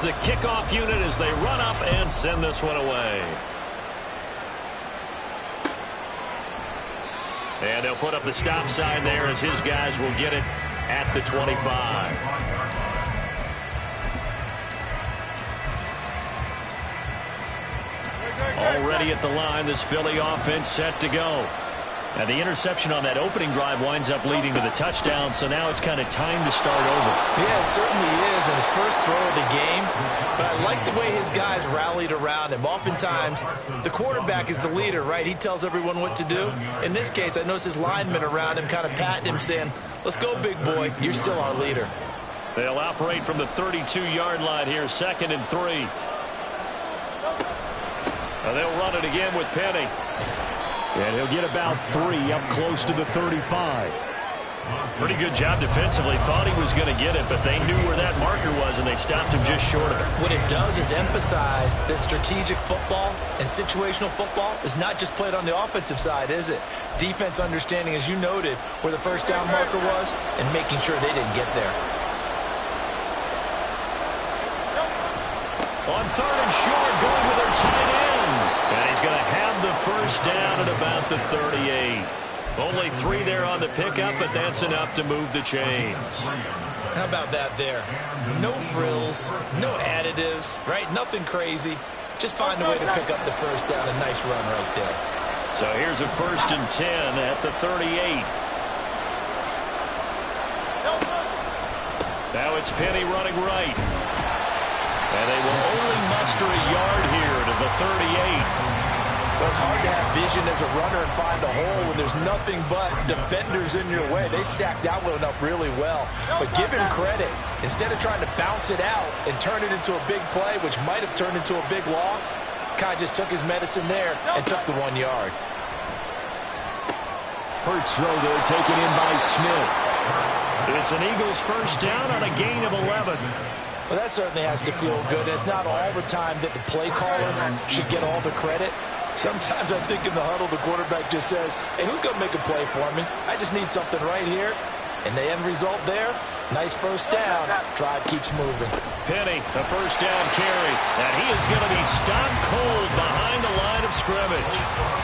the kickoff unit as they run up and send this one away. And they'll put up the stop sign there as his guys will get it at the 25. Already at the line, this Philly offense set to go. And the interception on that opening drive winds up leading to the touchdown, so now it's kind of time to start over. Yeah, it certainly is, and his first throw of the game. But I like the way his guys rallied around him. Oftentimes, the quarterback is the leader, right? He tells everyone what to do. In this case, I noticed his linemen around him kind of patting him, saying, let's go, big boy. You're still our leader. They'll operate from the 32-yard line here, 2nd and 3. They'll run it again with Penny. And he'll get about 3 up close to the 35. Pretty good job defensively. Thought he was going to get it, but they knew where that marker was, and they stopped him just short of it. What it does is emphasize that strategic football and situational football is not just played on the offensive side, is it? Defense understanding, as you noted, where the first down marker was and making sure they didn't get there. On 3rd and short, going with their tight end. And he's going to have the first down at about the 38. Only 3 there on the pickup, but that's enough to move the chains. How about that there? No frills, no additives, right? Nothing crazy. Just find a way to pick up the first down. A nice run right there. So here's a 1st and 10 at the 38. Now it's Penny running right. And they will only muster a yard here to the 38. Well, it's hard to have vision as a runner and find a hole when there's nothing but defenders in your way. They stacked that one up really well. But give him credit. Instead of trying to bounce it out and turn it into a big play, which might have turned into a big loss, kind of just took his medicine there and took the 1 yard. Hurts throw there, taken in by Smith. It's an Eagles first down on a gain of 11. Well, that certainly has to feel good. It's not all the time that the play caller should get all the credit. Sometimes I think in the huddle, the quarterback just says, hey, who's going to make a play for me? I just need something right here. And the end result there, nice first down. Drive keeps moving. Penny, the first down carry. And he is going to be stopped cold behind the line of scrimmage.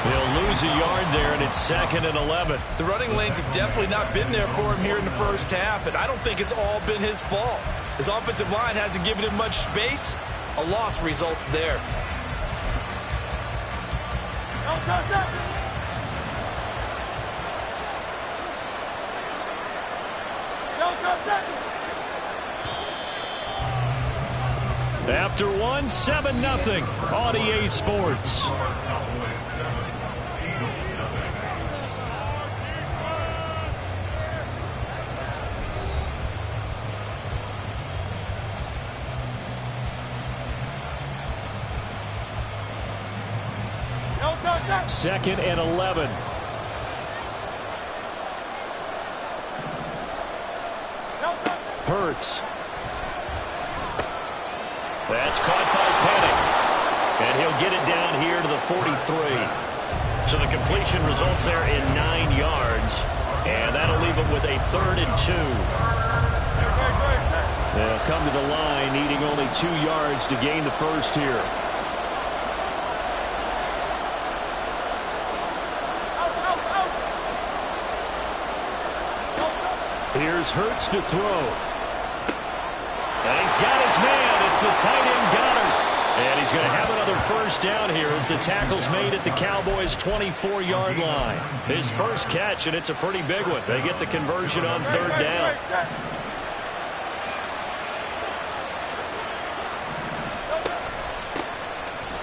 He'll lose a yard there, and it's 2nd and 11. The running lanes have definitely not been there for him here in the first half, and I don't think it's all been his fault. His offensive line hasn't given him much space. A loss results there. After 1, 7-0 on EA Sports. Second and 11. Hurts. That's caught by Penny. And he'll get it down here to the 43. So the completion results there in 9 yards. And that'll leave him with a 3rd and 2. They'll come to the line needing only 2 yards to gain the first here. Here's Hurts to throw. And he's got his man. It's the tight end Goddard. And he's going to have another first down here as the tackle's made at the Cowboys' 24-yard line. His first catch, and it's a pretty big one. They get the conversion on 3rd down.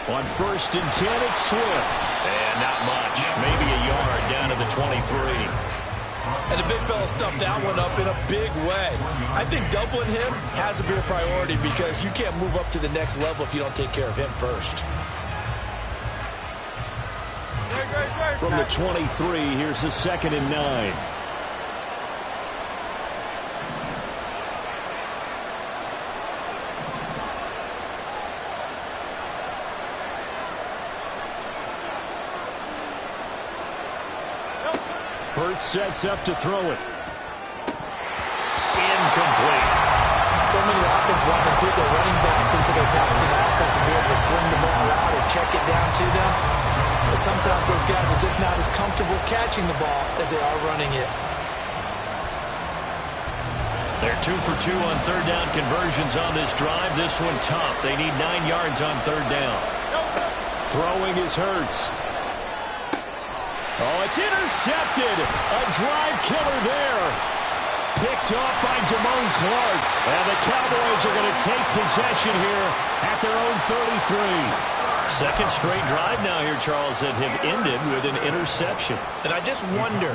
On 1st and 10, it's Swift. And not much. Maybe a yard down to the 23. And the big fella stuffed that one up in a big way. I think doubling him has to be a priority because you can't move up to the next level if you don't take care of him first. From the 23, here's the 2nd and 9. Hurts sets up to throw it. Incomplete. So many offenses want to include their running backs into their passing offense and be able to swing the ball out or check it down to them. But sometimes those guys are just not as comfortable catching the ball as they are running it. They're 2 for 2 on third down conversions on this drive. This one tough. They need 9 yards on third down. Throwing is Hurts. Oh, it's intercepted. A drive killer there. Picked off by Damone Clark. And the Cowboys are going to take possession here at their own 33. Second straight drive now here, Charles, that have ended with an interception. And I just wonder,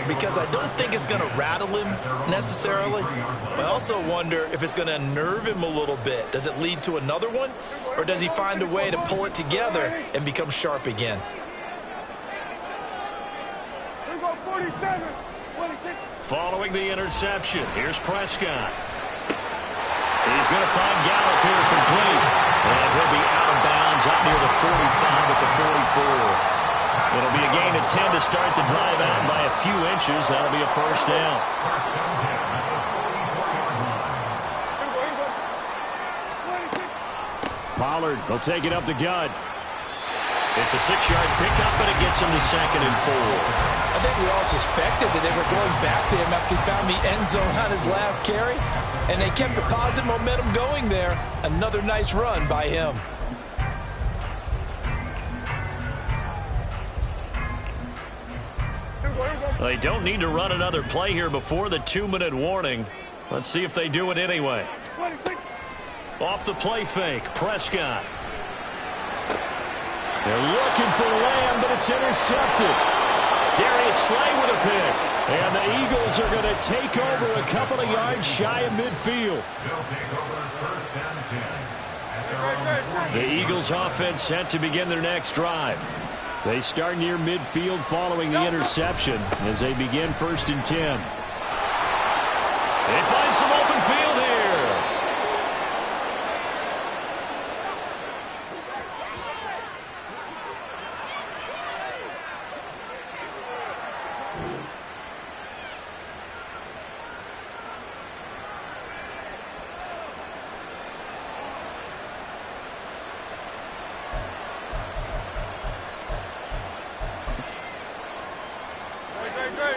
because I don't think it's going to rattle him necessarily, but I also wonder if it's going to unnerve him a little bit. Does it lead to another one, or does he find a way to pull it together and become sharp again? Following the interception, here's Prescott. He's going to find Gallup here complete. And he'll be out of bounds up near the 45 at the 44. It'll be a gain of 10 to start the drive out by a few inches. That'll be a first down. Pollard will take it up the gut. It's a 6-yard pickup, but it gets him to 2nd and 4. I think we all suspected that they were going back to him after he found the end zone on his last carry, and they kept the positive momentum going there. Another nice run by him. They don't need to run another play here before the 2-minute warning. Let's see if they do it anyway. Off the play fake, Prescott. They're looking for Lamb, but it's intercepted. Darius Slay with a pick. And the Eagles are going to take over a couple of yards shy of midfield. The Eagles offense set to begin their next drive. They start near midfield following the interception as they begin 1st and 10. They find some open field here.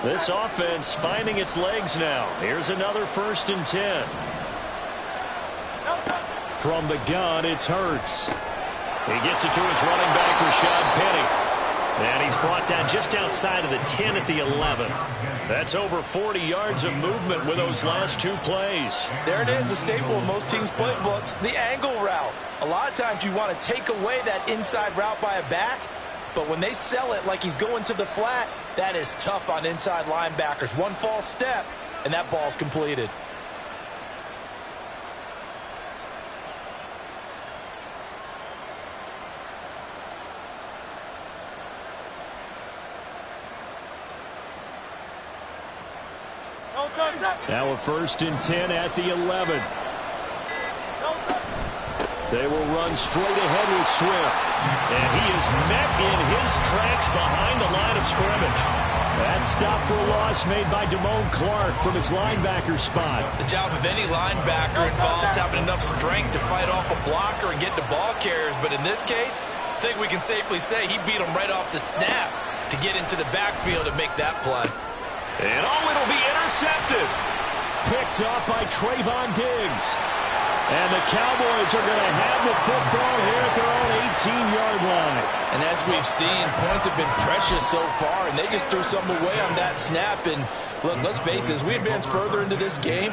This offense finding its legs now. Here's another 1st and 10. From the gun, it's Hurts. He gets it to his running back, Rashad Penny. And he's brought down just outside of the 10 at the 11. That's over 40 yards of movement with those last 2 plays. There it is, a staple of most teams' playbooks, the angle route. A lot of times you want to take away that inside route by a back, but when they sell it like he's going to the flat, that is tough on inside linebackers. One false step, and that ball's completed. Now a 1st and 10 at the 11. They will run straight ahead with Swift. And he is met in his tracks behind the line of scrimmage. That stop for a loss made by Damone Clark from his linebacker spot. The job of any linebacker involves having enough strength to fight off a blocker and get to ball carriers. But in this case, I think we can safely say he beat him right off the snap to get into the backfield and make that play. And it'll be intercepted. Picked up by Trayvon Diggs. And the Cowboys are going to have the football here at their own 18-yard line. And as we've seen, points have been precious so far, and they just threw some away on that snap. And look, let's face it, as we advance further into this game,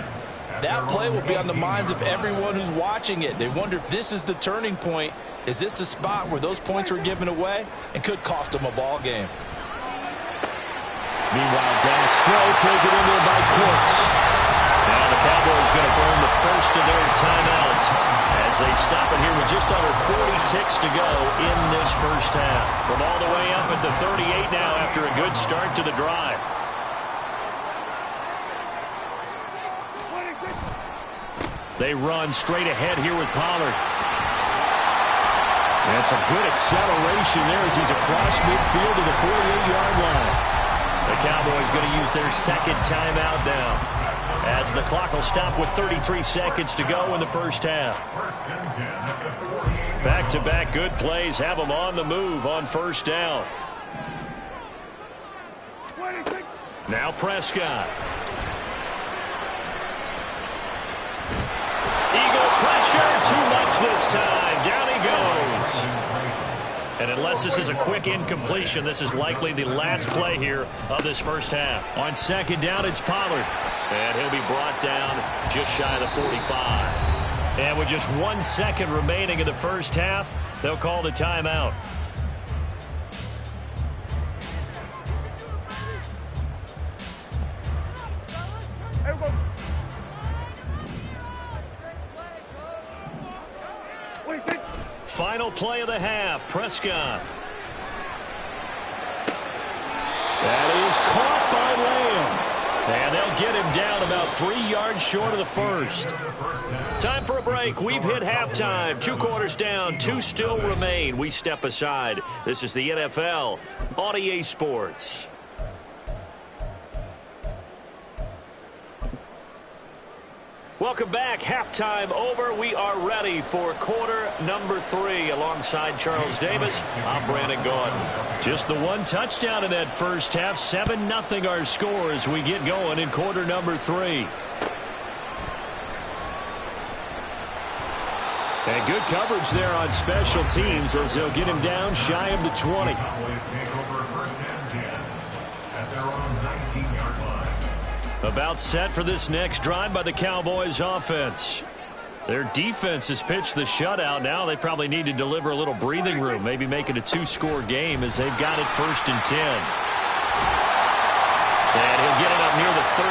that play will be on the minds of everyone who's watching it. They wonder if this is the turning point. Is this the spot where those points were given away and could cost them a ball game? Meanwhile, Dak's throw taken in there by Cooks. Now the Cowboys going to burn the first of their timeouts as they stop it here with just under 40 ticks to go in this first half. From all the way up at the 38 now after a good start to the drive. They run straight ahead here with Pollard. And some good acceleration there as he's across midfield to the 48-yard line. The Cowboys going to use their second timeout now, as the clock will stop with 33 seconds to go in the first half. Back-to-back good plays have them on the move on first down. Now Prescott. Eagle pressure, too much this time. Down he goes. And unless this is a quick incompletion, this is likely the last play here of this first half. On second down, it's Pollard. And he'll be brought down just shy of the 45. And with just 1 second remaining in the first half, they'll call the timeout. Final play of the half, Prescott. That is caught by Lamb. And they'll get him down about 3 yards short of the first. Time for a break. We've hit halftime. 2 quarters down, 2 still remain. We step aside. This is the NFL on EA Sports. Welcome back. Halftime over. We are ready for quarter number 3. Alongside Charles Davis, I'm Brandon Gaudin. Just the 1 touchdown in that first half. 7-0 our score as we get going in quarter number 3. And good coverage there on special teams as they'll get him down shy of the 20. About set for this next drive by the Cowboys offense. Their defense has pitched the shutout. Now they probably need to deliver a little breathing room, maybe make it a 2-score game as they've got it 1st and 10. And he'll get it up near the 35,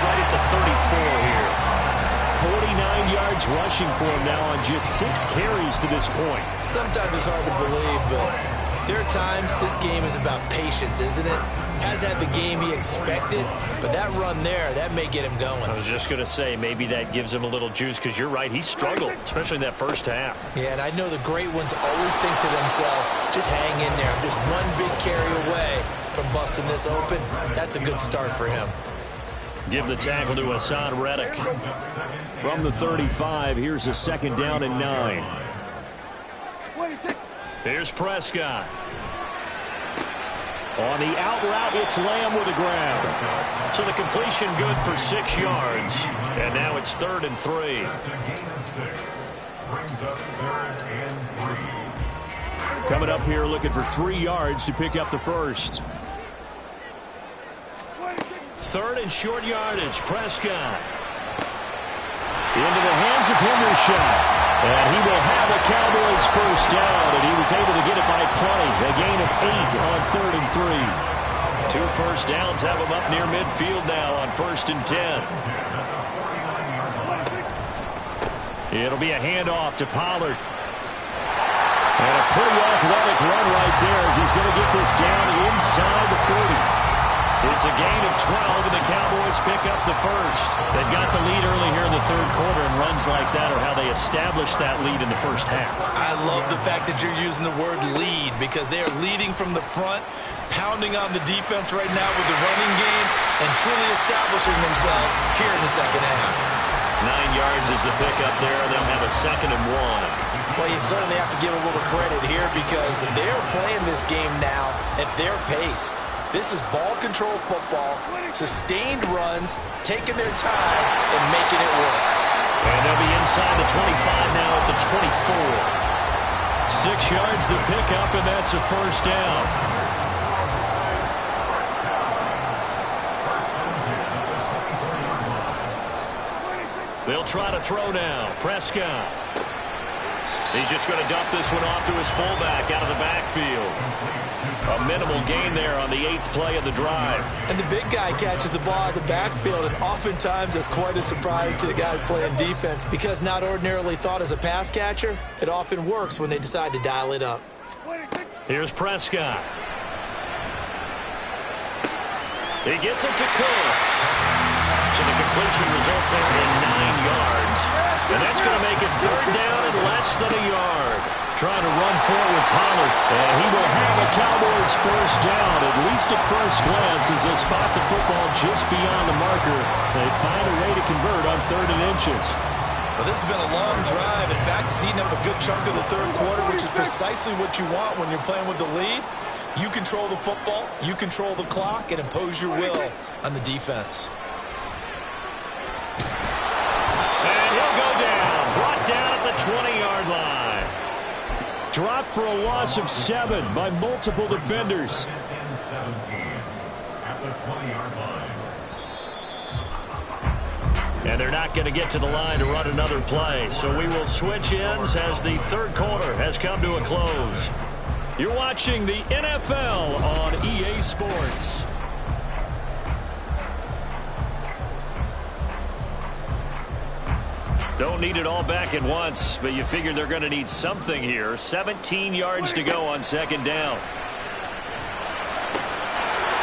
right at the 34 here. 49 yards rushing for him now on just 6 carries to this point. Sometimes it's hard to believe, but there are times this game is about patience, isn't it? Has had the game he expected, but that run there, that may get him going. I was just going to say, maybe that gives him a little juice, because you're right, he struggled, especially in that first half. Yeah, and I know the great ones always think to themselves, just hang in there. I'm just 1 big carry away from busting this open. That's a good start for him. Give the tackle to Hassan Reddick. From the 35, here's a 2nd down and 9. Here's Prescott. On the out route, it's Lamb with a grab. So the completion good for 6 yards. And now it's 3rd and 3. Coming up here looking for 3 yards to pick up the first. 3rd and short yardage, Prescott. Into the hands of Henderson. And he will have a Cowboys first down, and he was able to get it by plenty. A gain of 8 on 3rd and 3. 2 first downs have him up near midfield now on 1st and 10. It'll be a handoff to Pollard. And a pretty athletic run right there as he's going to get this down inside the 40. It's a gain of 12, and the Cowboys pick up the first. They've got the lead early here in the 3rd quarter, and runs like that are how they establish that lead in the first half. I love the fact that you're using the word lead, because they are leading from the front, pounding on the defense right now with the running game, and truly establishing themselves here in the second half. 9 yards is the pickup there, and they'll have a 2nd and 1. Well, you certainly have to give a little credit here, because they're playing this game now at their pace. This is ball control football, sustained runs, taking their time and making it work. And they'll be inside the 25 now at the 24. 6 yards the pickup, and that's a first down. They'll try to throw now. Prescott. He's just going to dump this one off to his fullback out of the backfield. A minimal gain there on the 8th play of the drive. And the big guy catches the ball out of the backfield, and oftentimes that's quite a surprise to the guys playing defense, because not ordinarily thought as a pass catcher, it often works when they decide to dial it up. Here's Prescott. He gets it to Cooks. So the completion results there in 9 yards. And that's going to make it 3rd down and less than a yard. Trying to run forward with Pollard. And he will have a Cowboys first down. It least at first glance, as they'll spot the football just beyond the marker. They find a way to convert on 3rd and inches. Well, this has been a long drive. In fact, it's eaten up a good chunk of the 3rd quarter, which is precisely what you want when you're playing with the lead. You control the football, you control the clock, and impose your will on the defense. And he'll go down. Brought down at the 20-yard line. Dropped for a loss of 7 by multiple defenders. At the 20-yard line. And they're not going to get to the line to run another play. So we will switch ends as the 3rd quarter has come to a close. You're watching the NFL on EA Sports. Don't need it all back at once, but you figure they're going to need something here. 17 yards to go on 2nd down.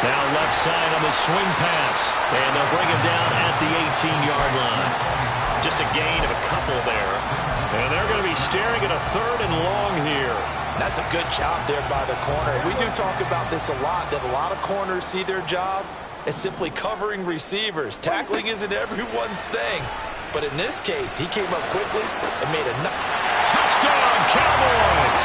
Now left side on the swing pass. And they'll bring him down at the 18-yard line. Just a gain of a couple there. And they're going to be staring at a 3rd and long here. That's a good job there by the corner. We do talk about this a lot, that a lot of corners see their job as simply covering receivers. Tackling isn't everyone's thing. But in this case, he came up quickly and made a touchdown, Cowboys!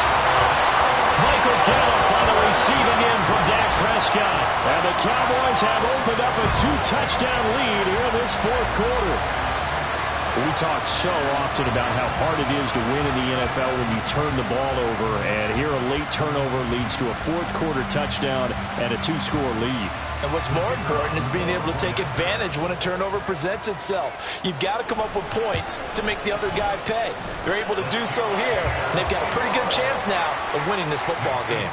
Michael Gallup on the receiving end from Dak Prescott. And the Cowboys have opened up a 2-touchdown lead here in this 4th quarter. We talk so often about how hard it is to win in the NFL when you turn the ball over. And here a late turnover leads to a 4th quarter touchdown and a 2-score lead. And what's more important is being able to take advantage when a turnover presents itself. You've got to come up with points to make the other guy pay. They're able to do so here, and they've got a pretty good chance now of winning this football game.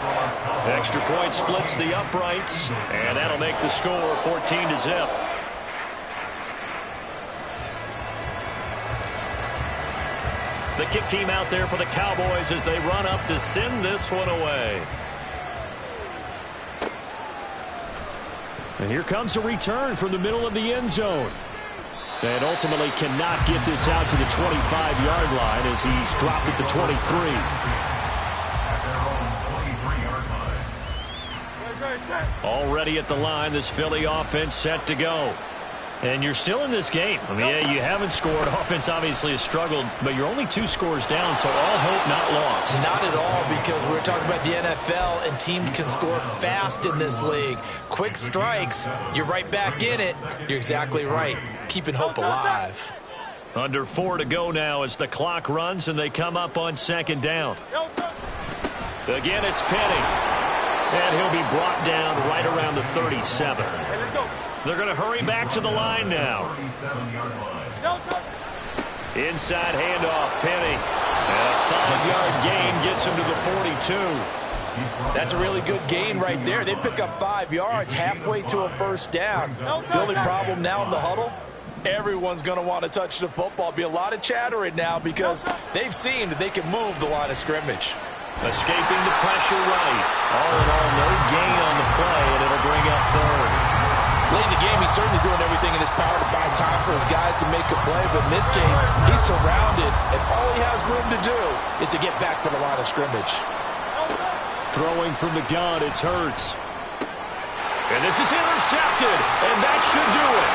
Extra point splits the uprights, and that'll make the score 14-0. The kick team out there for the Cowboys as they run up to send this one away. And here comes a return from the middle of the end zone. And ultimately cannot get this out to the 25-yard line as he's dropped at the 23. Already at the line, this Philly offense set to go. And you're still in this game. I mean, yeah, you haven't scored. Offense obviously has struggled, but you're only 2 scores down, so all hope not lost. Not at all, because we're talking about the NFL, and teams can score fast in this league. Quick strikes, you're right back in it. You're exactly right. Keeping hope alive. Under 4 to go now as the clock runs, and they come up on 2nd down. Again, it's Penny. And he'll be brought down right around the 37. They're going to hurry back to the line now. Inside handoff, Penny. And a 5-yard gain gets him to the 42. That's a really good gain right there. They pick up 5 yards halfway to a 1st down. The only problem now in the huddle, everyone's going to want to touch the football. Be a lot of chattering now because they've seen that they can move the line of scrimmage. Escaping the pressure right. All in all, no gain on the play, and it'll bring up 3rd. Late in the game, he's certainly doing everything in his power to buy time for his guys to make a play. But in this case, he's surrounded, and all he has room to do is to get back to the line of scrimmage. Throwing from the gun, it's Hurts. And this is intercepted, and that should do it.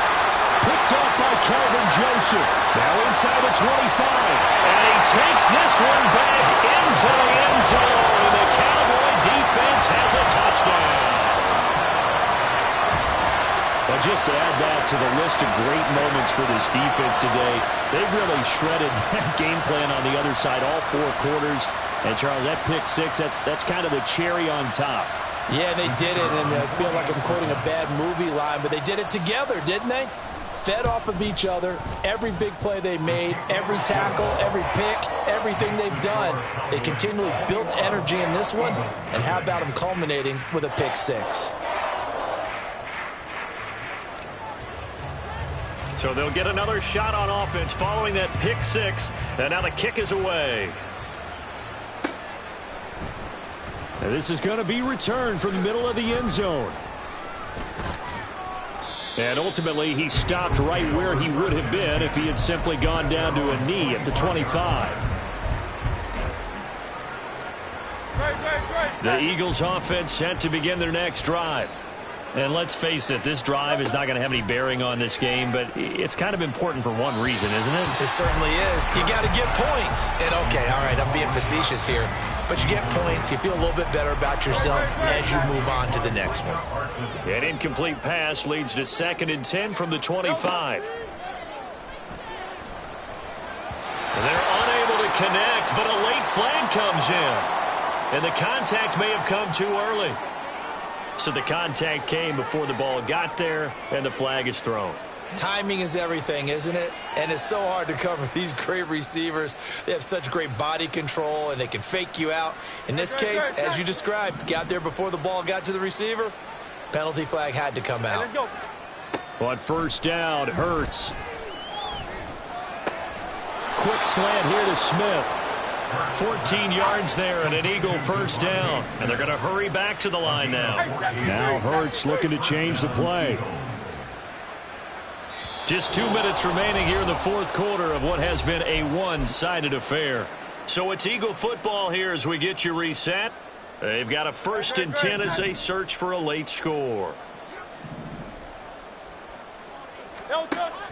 Picked up by Calvin Joseph. Now inside the 25. And he takes this one back into the end zone. And the Cowboy defense has a touchdown. But just to add that to the list of great moments for this defense today, they've really shredded that game plan on the other side all 4 quarters. And, Charles, that pick 6, that's kind of the cherry on top. Yeah, they did it, and I feel like I'm quoting a bad movie line, but they did it together, didn't they? Fed off of each other, every big play they made, every tackle, every pick, everything they've done. They continually built energy in this one, and how about them culminating with a pick 6? So they'll get another shot on offense following that pick 6, and now the kick is away. And this is going to be returned from the middle of the end zone. And ultimately, he stopped right where he would have been if he had simply gone down to a knee at the 25. The Eagles offense set to begin their next drive. And let's face it, this drive is not going to have any bearing on this game, but it's kind of important for one reason, isn't it? It certainly is. You got to get points. And, okay, all right, I'm being facetious here. But you get points, you feel a little bit better about yourself as you move on to the next one. An incomplete pass leads to 2nd and 10 from the 25. They're unable to connect, but a late flag comes in. And the contact may have come too early. So the contact came before the ball got there, and the flag is thrown. Timing is everything, isn't it? And it's so hard to cover these great receivers. They have such great body control, and they can fake you out. In this case, as you described, got there before the ball got to the receiver. Penalty flag had to come out. On first down, Hurts. Quick slant here to Smith. 14 yards there and an Eagle first down. And they're going to hurry back to the line now. Now Hurts looking to change the play. Just 2 minutes remaining here in the fourth quarter of what has been a one-sided affair. So it's Eagle football here as we get you reset. They've got a 1st and 10 as they search for a late score.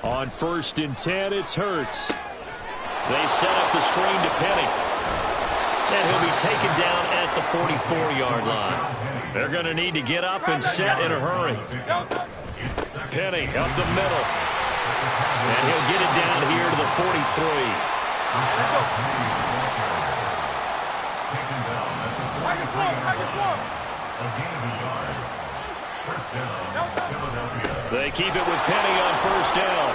On 1st and 10, it's Hurts. They set up the screen to Penny. And he'll be taken down at the 44-yard line. They're going to need to get up and set in a hurry. Penny up the middle. And he'll get it down here to the 43. They keep it with Penny on first down.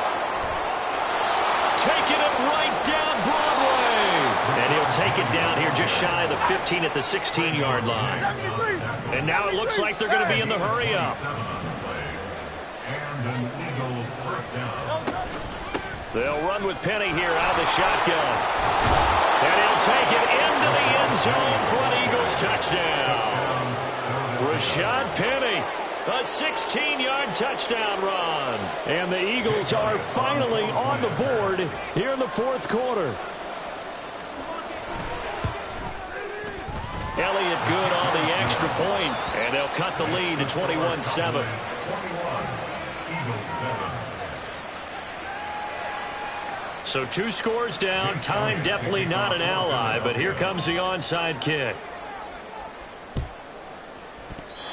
Taking it right down Broadway. And he'll take it down here just shy of the 15 at the 16-yard line. And now it looks like they're going to be in the hurry-up. They'll run with Penny here out of the shotgun. And he'll take it into the end zone for an Eagles touchdown. Rashad Penny. A 16-yard touchdown run. And the Eagles are finally on the board here in the fourth quarter. Elliott good on the extra point, and they'll cut the lead to 21-7. So 2 scores down. Time definitely not an ally, but here comes the onside kick.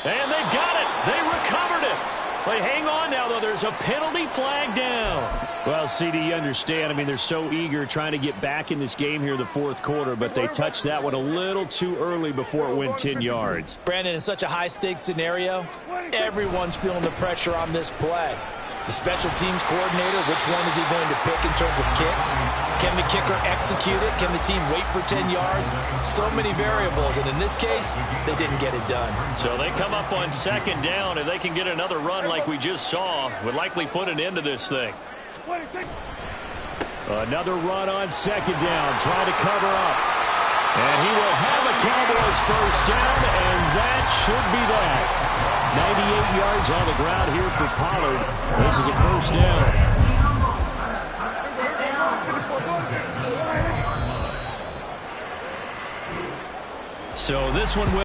And they've got it. They recovered it. They hang on now, though. There's a penalty flag down. Well, CD, you understand. I mean, they're so eager trying to get back in this game here in the fourth quarter, but they touched that one a little too early before it went 10 yards. Brandon, in such a high-stakes scenario, everyone's feeling the pressure on this play. The special teams coordinator, which one is he going to pick in terms of kicks? Can the kicker execute it? Can the team wait for 10 yards? So many variables, and in this case, they didn't get it done. So they come up on 2nd down. If they can get another run like we just saw, would likely put an end to this thing. Another run on 2nd down, trying to cover up. And he will have a Cowboys first down, and that should be that. 98 yards on the ground here for Pollard. This is a first down. So this one will